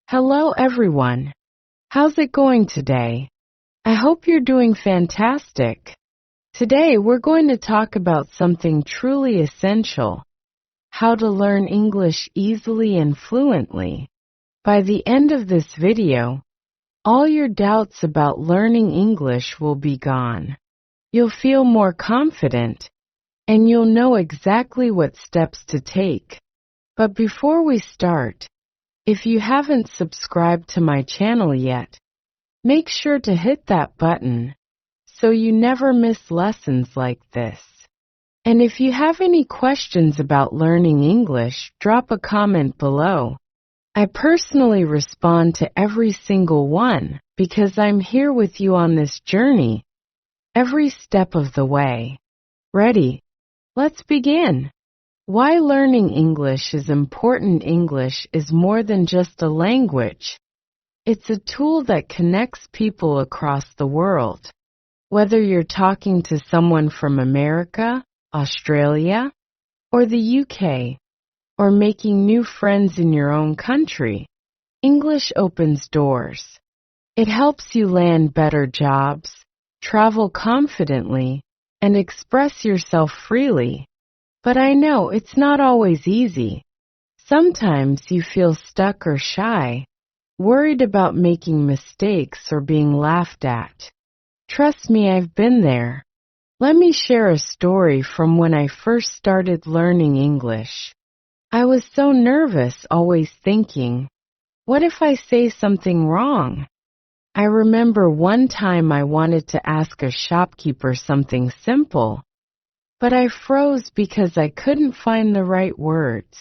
Hello everyone. How's it going today? I hope you're doing fantastic. Today we're going to talk about something truly essential: how to learn English easily and fluently. By the end of this video, all your doubts about learning English will be gone. You'll feel more confident, and you'll know exactly what steps to take. But before we start, if you haven't subscribed to my channel yet, make sure to hit that button so you never miss lessons like this. And if you have any questions about learning English, drop a comment below. I personally respond to every single one because I'm here with you on this journey, every step of the way. Ready? Let's begin. Why learning English is important. English is more than just a language. It's a tool that connects people across the world. Whether you're talking to someone from America, Australia, or the UK, or making new friends in your own country, English opens doors. It helps you land better jobs, travel confidently, and express yourself freely. But I know it's not always easy. Sometimes you feel stuck or shy, worried about making mistakes or being laughed at. Trust me, I've been there. Let me share a story from when I first started learning English. I was so nervous, always thinking, what if I say something wrong? I remember one time I wanted to ask a shopkeeper something simple, but I froze because I couldn't find the right words.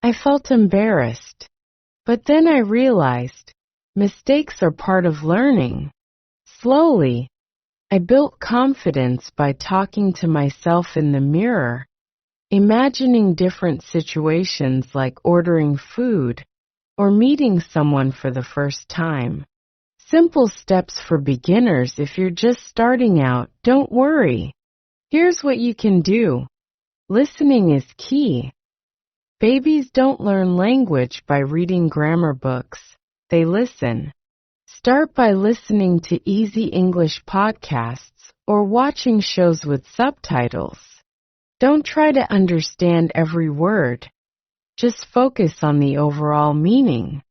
I felt embarrassed, but then I realized mistakes are part of learning. Slowly, I built confidence by talking to myself in the mirror, imagining different situations like ordering food or meeting someone for the first time. Simple steps for beginners. If you're just starting out, don't worry. Here's what you can do. Listening is key. Babies don't learn language by reading grammar books. They listen. Start by listening to easy English podcasts or watching shows with subtitles. Don't try to understand every word. Just focus on the overall meaning.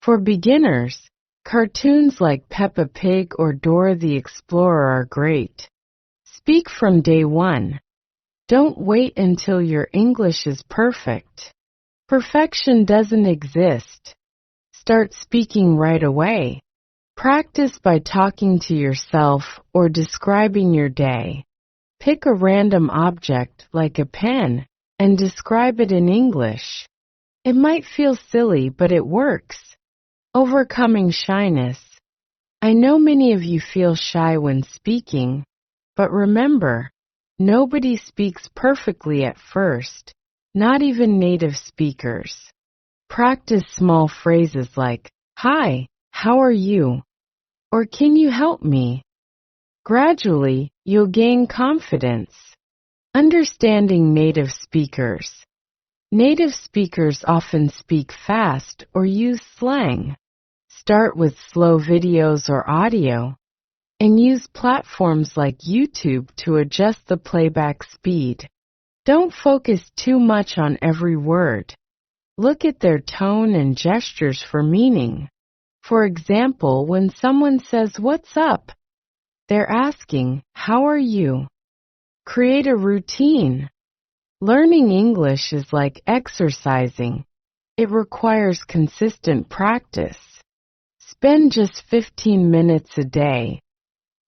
For beginners, cartoons like Peppa Pig or Dora the Explorer are great. Speak from day one. Don't wait until your English is perfect. Perfection doesn't exist. Start speaking right away. Practice by talking to yourself or describing your day. Pick a random object like a pen and describe it in English. It might feel silly, but it works. Overcoming shyness. I know many of you feel shy when speaking, but remember, nobody speaks perfectly at first, not even native speakers. Practice small phrases like, "Hi, how are you?" or "Can you help me?" Gradually, you'll gain confidence. Understanding native speakers. Native speakers often speak fast or use slang. Start with slow videos or audio, and use platforms like YouTube to adjust the playback speed. Don't focus too much on every word. Look at their tone and gestures for meaning. For example, when someone says, "What's up?" they're asking, "How are you?" Create a routine. Learning English is like exercising. It requires consistent practice. Spend just 15 minutes a day.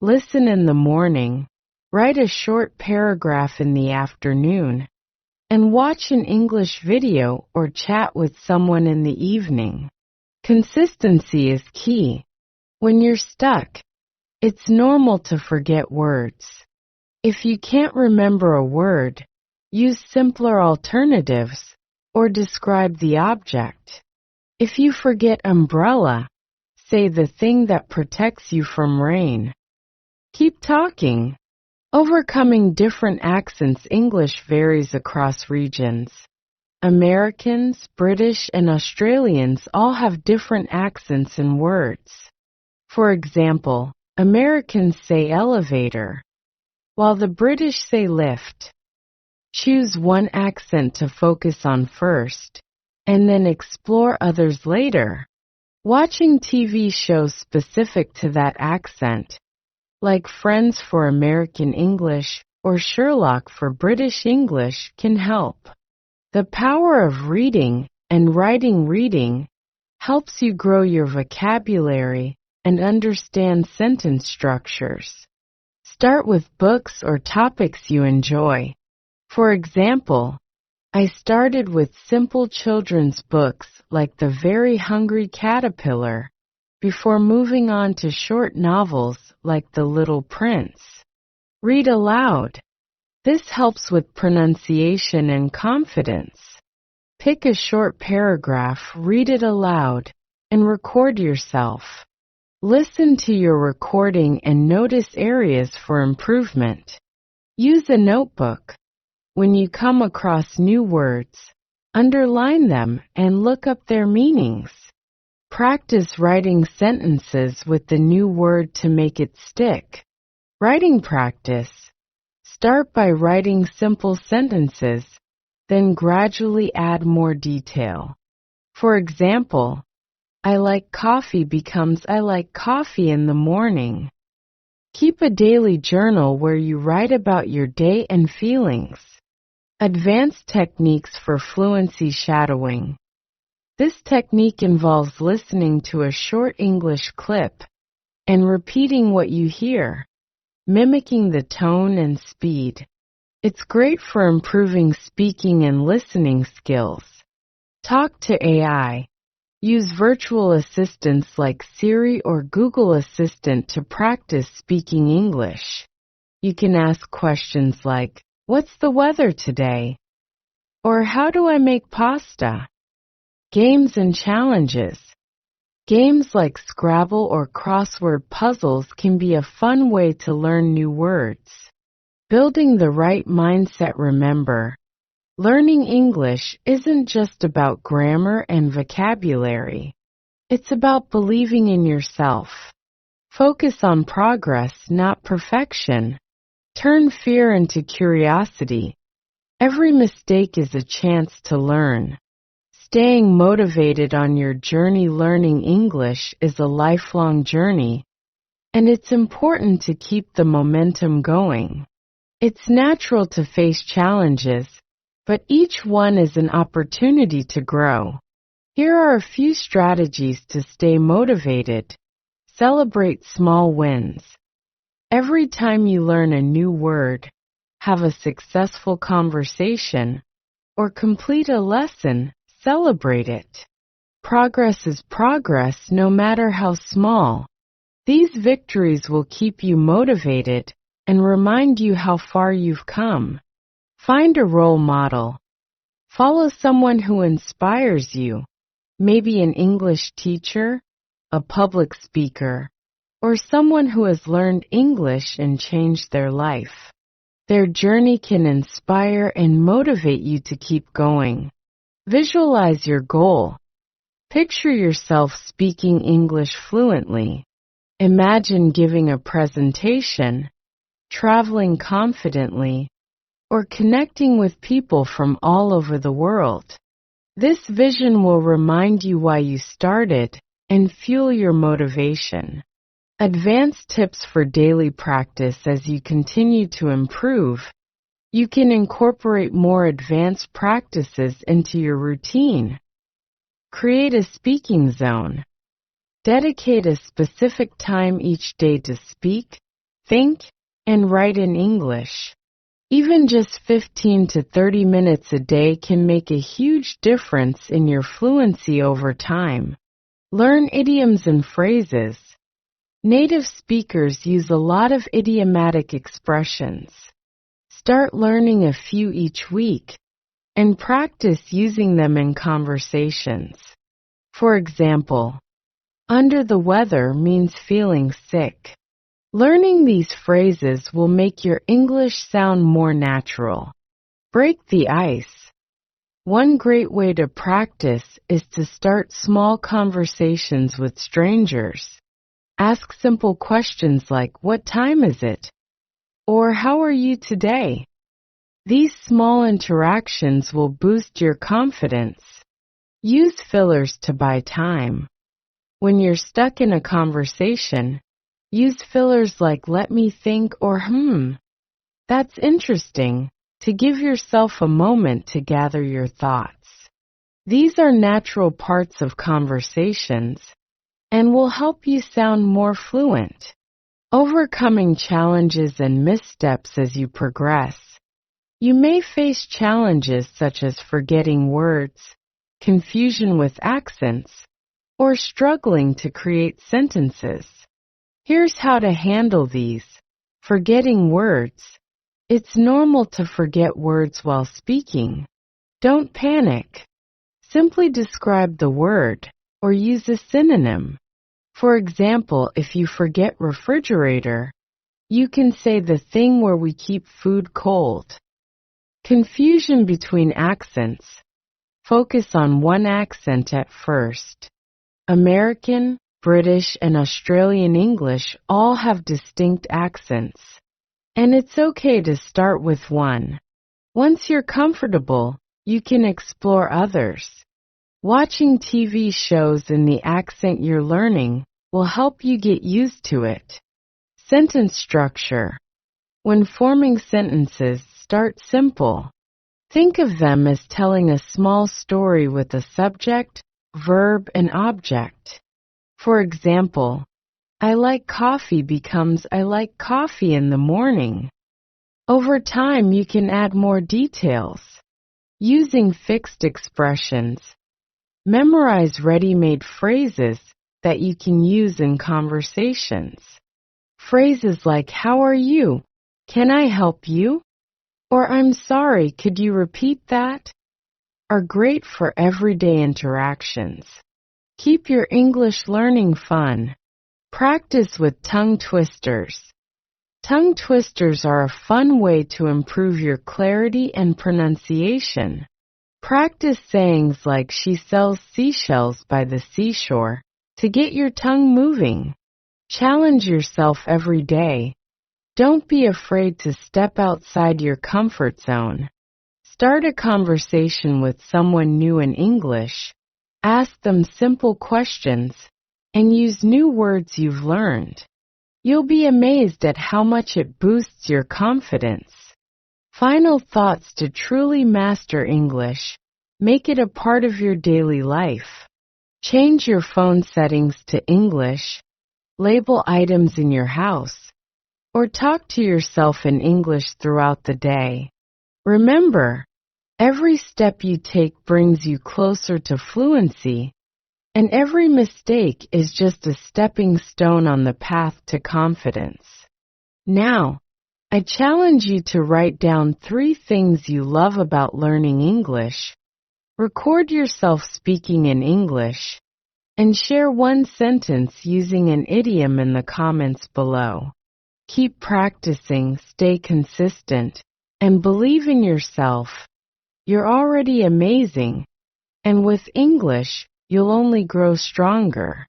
Listen in the morning, write a short paragraph in the afternoon, and watch an English video or chat with someone in the evening. Consistency is key. When you're stuck, it's normal to forget words. If you can't remember a word, use simpler alternatives or describe the object. If you forget umbrella, say the thing that protects you from rain. Keep talking. Overcoming different accents. English varies across regions. Americans, British, and Australians all have different accents and words. For example, Americans say elevator, while the British say lift. Choose one accent to focus on first, and then explore others later. Watching TV shows specific to that accent, like Friends for American English or Sherlock for British English, can help. The power of reading and writing reading helps you grow your vocabulary and understand sentence structures. Start with books or topics you enjoy. For example, I started with simple children's books like The Very Hungry Caterpillar before moving on to short novels like The Little Prince. Read aloud. This helps with pronunciation and confidence. Pick a short paragraph, read it aloud, and record yourself. Listen to your recording and notice areas for improvement. Use a notebook. When you come across new words, underline them and look up their meanings. Practice writing sentences with the new word to make it stick. Writing practice. Start by writing simple sentences, then gradually add more detail. For example, I like coffee becomes I like coffee in the morning. Keep a daily journal where you write about your day and feelings. Advanced techniques for fluency shadowing. This technique involves listening to a short English clip and repeating what you hear, mimicking the tone and speed. It's great for improving speaking and listening skills. Talk to AI. Use virtual assistants like Siri or Google Assistant to practice speaking English. You can ask questions like, "What's the weather today?" Or "How do I make pasta?" Games and challenges. Games like Scrabble or crossword puzzles can be a fun way to learn new words. Building the right mindset. Remember, learning English isn't just about grammar and vocabulary. It's about believing in yourself. Focus on progress, not perfection. Turn fear into curiosity. Every mistake is a chance to learn. Staying motivated on your journey. Learning English is a lifelong journey, and it's important to keep the momentum going. It's natural to face challenges, but each one is an opportunity to grow. Here are a few strategies to stay motivated. Celebrate small wins. Every time you learn a new word, have a successful conversation, or complete a lesson, celebrate it. Progress is progress, no matter how small. These victories will keep you motivated and remind you how far you've come. Find a role model. Follow someone who inspires you, maybe an English teacher, a public speaker, or someone who has learned English and changed their life. Their journey can inspire and motivate you to keep going. Visualize your goal. Picture yourself speaking English fluently. Imagine giving a presentation, traveling confidently, or connecting with people from all over the world. This vision will remind you why you started and fuel your motivation. Advanced tips for daily practice. As you continue to improve, you can incorporate more advanced practices into your routine. Create a speaking zone. Dedicate a specific time each day to speak, think, and write in English. Even just 15 to 30 minutes a day can make a huge difference in your fluency over time. Learn idioms and phrases. Native speakers use a lot of idiomatic expressions. Start learning a few each week and practice using them in conversations. For example, under the weather means feeling sick. Learning these phrases will make your English sound more natural. Break the ice. One great way to practice is to start small conversations with strangers. Ask simple questions like, "What time is it?" or "How are you today?" These small interactions will boost your confidence. Use fillers to buy time. When you're stuck in a conversation, use fillers like "let me think" or "that's interesting" to give yourself a moment to gather your thoughts. These are natural parts of conversations and will help you sound more fluent. Overcoming challenges and missteps as you progress. You may face challenges such as forgetting words, confusion with accents, or struggling to create sentences. Here's how to handle these. Forgetting words. It's normal to forget words while speaking. Don't panic. Simply describe the word or use a synonym. For example, if you forget refrigerator, you can say the thing where we keep food cold. Confusion between accents. Focus on one accent at first. American, British, and Australian English all have distinct accents, and it's okay to start with one. Once you're comfortable, you can explore others. Watching TV shows in the accent you're learning will help you get used to it. Sentence structure. When forming sentences, start simple. Think of them as telling a small story with a subject, verb, and object. For example, "I like coffee" becomes "I like coffee in the morning." Over time, you can add more details. Using fixed expressions. Memorize ready-made phrases that you can use in conversations. Phrases like, "How are you?" "Can I help you?" or "I'm sorry, could you repeat that?" are great for everyday interactions. Keep your English learning fun. Practice with tongue twisters. Tongue twisters are a fun way to improve your clarity and pronunciation. Practice sayings like "she sells seashells by the seashore" to get your tongue moving. Challenge yourself every day. Don't be afraid to step outside your comfort zone. Start a conversation with someone new in English. Ask them simple questions and use new words you've learned. You'll be amazed at how much it boosts your confidence. Final thoughts to truly master English. Make it a part of your daily life. Change your phone settings to English. Label items in your house. Or talk to yourself in English throughout the day. Remember, every step you take brings you closer to fluency, and every mistake is just a stepping stone on the path to confidence. Now, I challenge you to write down 3 things you love about learning English. Record yourself speaking in English, and share one sentence using an idiom in the comments below. Keep practicing, stay consistent, and believe in yourself. You're already amazing, and with English, you'll only grow stronger.